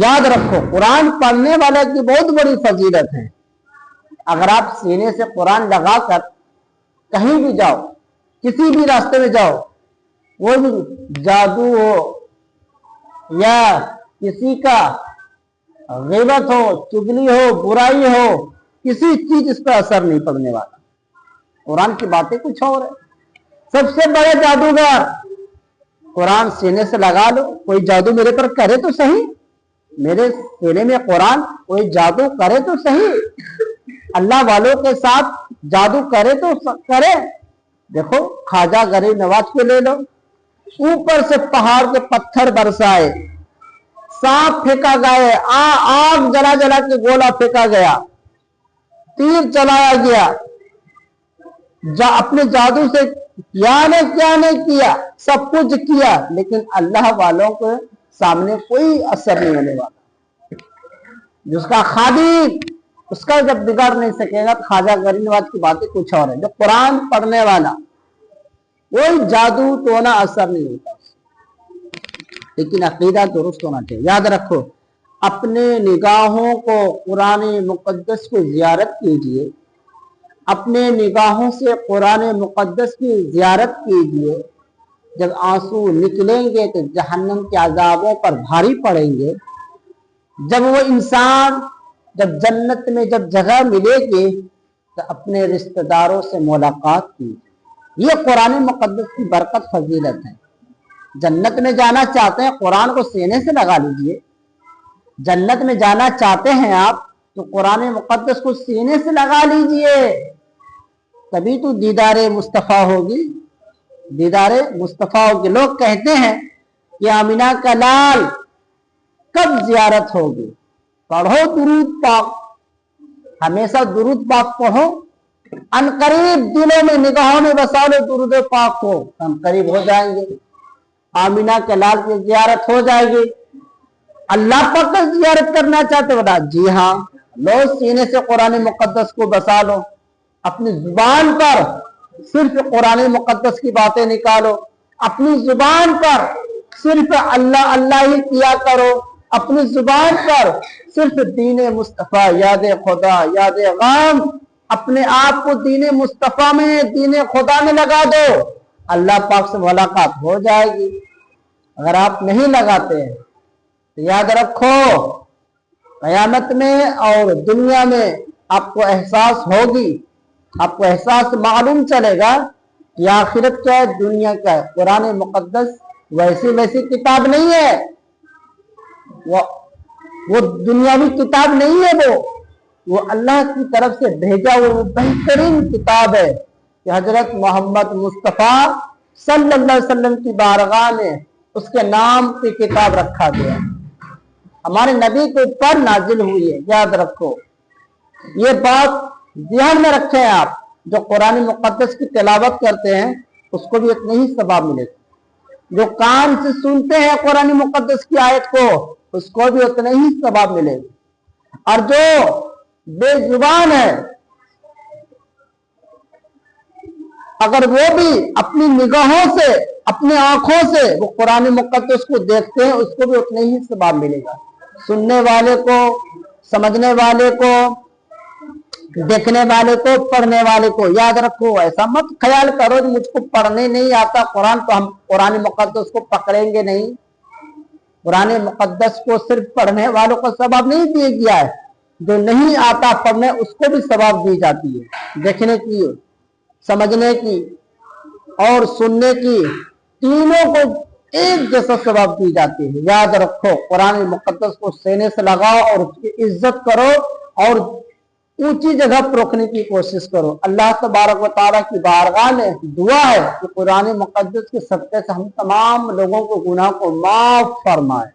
याद रखो कुरान पढ़ने वाले की बहुत बड़ी फजीलत है। अगर आप सीने से कुरान लगाकर कहीं भी जाओ, किसी भी रास्ते में जाओ, वो भी जादू हो या किसी का ग़ीबत हो, चुगली हो, बुराई हो, किसी चीज इस पर असर नहीं पड़ने वाला। कुरान की बातें कुछ और है। सबसे बड़े जादूगर कुरान सीने से लगा लो, कोई जादू मेरे पर करे तो सही, मेरे सीने में कुरान कोई जादू करे तो सही, अल्लाह वालों के साथ जादू करे तो करे। देखो ख्वाजा गरीब नवाज को ले लो, ऊपर से पहाड़ के पत्थर बरसाए, सांप फेंका गया, आग जला जला के गोला फेंका गया, तीर चलाया गया, अपने जादू से क्या नहीं किया, सब कुछ किया, लेकिन अल्लाह वालों के सामने कोई असर नहीं होने वाला। जिसका खादी उसका जब बिगाड़ नहीं सकेगा, तो ख्वाजा गरीब नवाज की बातें कुछ और है। जो कुरान पढ़ने वाला कोई जादू टोना असर नहीं होता, लेकिन अकीदा दुरुस्त होना चाहिए। याद रखो अपने निगाहों को कुरान मुकद्दस की ज़ियारत कीजिए, अपने निगाहों से कुरान मुकद्दस की ज़ियारत कीजिए। जब आंसू निकलेंगे तो जहन्नम के अज़ाबों पर भारी पड़ेंगे। जब वो इंसान जब जन्नत में जब जगह मिलेगी तो अपने रिश्तेदारों से मुलाकात कीजिए। ये कुरान मुकद्दस की बरकत फजीलत है। जन्नत में जाना चाहते हैं, कुरान को सीने से लगा लीजिए। जन्नत में जाना चाहते हैं आप, तो कुरान मुकद्दस को सीने से लगा लीजिए, तभी तो दीदारे मुस्तफ़ा होगी, दीदारे मुस्तफ़ा होगी। लोग कहते हैं कि आमिना का लाल कब ज़ियारत होगी? पढ़ो दुरूद पाक, हमेशा दुरूद पाक पढ़ो, अनकरीब दिलों में निगाहों में बसा लो दुरूद पाक को, अनकरीब हो जाएंगे, आमिना के लाल की ज़ियारत हो जाएगी। अल्लाह पाक की ज़ियारत करना चाहते हो ना? जी हाँ, लो सीने से कुरान मुकद्दस को बसा लो, अपनी जुबान पर सिर्फ कुरान मुकद्दस की बातें निकालो, अपनी जुबान पर सिर्फ अल्लाह अल्लाह ही किया करो, अपनी जुबान पर सिर्फ दीन मुस्तफ़ा, याद खुदा, याद गम, अपने आप को दीन मुस्तफ़ा में, दीन खुदा में लगा दो, अल्लाह पाक से मुलाकात हो जाएगी। अगर आप नहीं लगाते हैं तो याद रखो क़यामत में और दुनिया में आपको एहसास होगी, आपको एहसास मालूम चलेगा कि आखिरत क्या है, दुनिया क्या है। कुरान मुकद्दस वैसी किताब नहीं है, वो दुनियावी किताब नहीं है, वो अल्लाह की तरफ से भेजा वो बेहतरीन किताब है कि हजरत मोहम्मद मुस्तफ़ा सल्लल्लाहु अलैहि वसल्लम की बारगाह में उसके नाम की किताब रखा गया, हमारे नबी के ऊपर नाजिल हुई है। याद रखो ये बात ध्यान में रखें आप। जो कुरान मुकद्दस की तिलावत करते हैं उसको भी इतने ही सवाब मिलेगा, जो कान से सुनते हैं कुरान मुकद्दस की आयत को उसको भी उतने ही सवाब मिलेगा। और जो बेजुबान है अगर वो भी अपनी निगाहों से, अपनी आंखों से वो कुरान मुकद्दस को देखते हैं उसको भी उतने ही सवाब मिलेगा। सुनने वाले को, समझने वाले को, देखने वाले को, पढ़ने वाले को। याद रखो ऐसा मत ख्याल करो कि मुझको पढ़ने नहीं आता कुरान तो हम कुरान मुकद्दस को पकड़ेंगे नहीं। कुरान मुकद्दस को सिर्फ पढ़ने वालों को सवाब नहीं दिया गया है, जो नहीं आता पढ़ने उसको भी सवाब दी जाती है। देखने की, समझने की और सुनने की, तीनों को एक जैसा सवाब दी जाती है। याद रखो कुरान मुकद्दस को सीने से लगाओ और उसकी इज्जत करो और ऊंची जगह पर रखने की कोशिश करो। अल्लाह तबारक व तआला की बारगाह में दुआ है कि कुरान मुकद्दस के सदक़े से हम तमाम लोगों को गुनाह को माफ फरमाए।